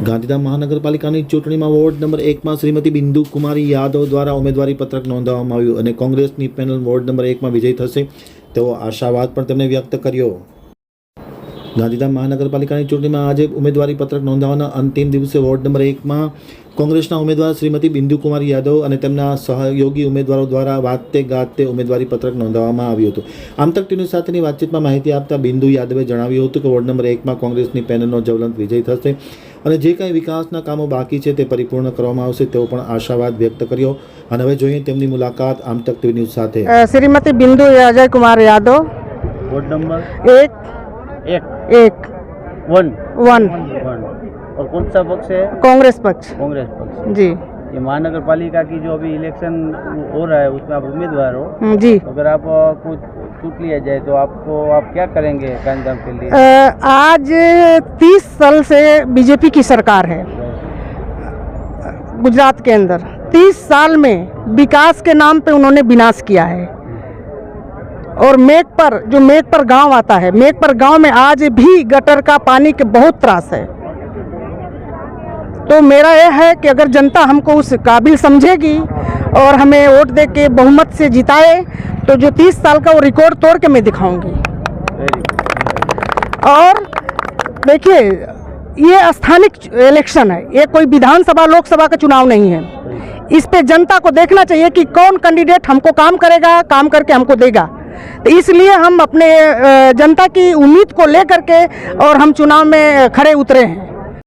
ગાંધીધામ મહાનગરપાલિકાની ચૂંટણીમાં ward number 1માં Shrimati બિંદુ કુમારી યાદવ દ્વારા ઉમેદવારી પત્રક નોંધાવવામાં આવ્યું અને કોંગ્રેસની પેનલ વોર્ડ નંબર 1માં વિજયી થશે તેવો આશાવાદ પણ તેમણે વ્યક્ત કર્યો. ગાંધીધામ મહાનગરપાલિકાની ચૂંટણીમાં આજે ઉમેદવારી પત્રક નોંધાવવાના અંતિમ દિવસે વોર્ડ નંબર 1માં કોંગ્રેસના ઉમેદવાર શ્રીમતી બિંદુ કુમારી યાદવ અને તેમના સહયોગી ઉમેદવારો દ્વારા વાતે ગાતે ઉમેદવારી પત્રક નોંધાવવામાં આવ્યું હતું. આમતક ટીવી સાથેની વાતચીતમાં માહિતી આપતા બિંદુ યાદવે જણાવ્યું હતું કે વોર્ડ નંબર 1માં કોંગ્રેસની પેનલનો જ્વલંત વિજય થશે અને જે કંઈ વિકાસના કામો બાકી છે તે પરિપૂર્ણ કરવામાં આવશે તેવો પણ આશાવાદ વ્યક્ત કર્યો. અને હવે જોઈએ તેમની મુલાકાત આમતક ટીવી ન્યૂઝ સાથે. श्रीमती बिंदु अजय कुमार यादव, वोट नंबर एक एक एक वन वन वन और कौन सा पक्ष है? कांग्रेस पक्ष कांग्रेस पक्ष. जी ये महानगर पालिका की जो अभी इलेक्शन हो रहा है उसमें आप उम्मीदवार हो. जी. अगर आप कुछ छूट लिया जाए तो आपको आप क्या करेंगे गांधीधाम के लिए? आज 30 साल से बीजेपी की सरकार है गुजरात के अंदर. 30 साल में विकास के नाम पे उन्होंने विनाश किया है. और मेघपर गांव आता है, मेघपर गांव में आज भी गटर का पानी के बहुत त्रास है. तो मेरा यह है कि अगर जनता हमको उस काबिल समझेगी और हमें वोट दे के बहुमत से जिताए तो जो 30 साल का वो रिकॉर्ड तोड़ के मैं दिखाऊंगी. और देखिए ये स्थानिक इलेक्शन है, ये कोई विधानसभा लोकसभा का चुनाव नहीं है. इस पे जनता को देखना चाहिए कि कौन कैंडिडेट हमको काम करेगा, काम करके हमको देगा. तो इसलिए हम अपने जनता की उम्मीद को लेकर के और हम चुनाव में खड़े उतरे हैं.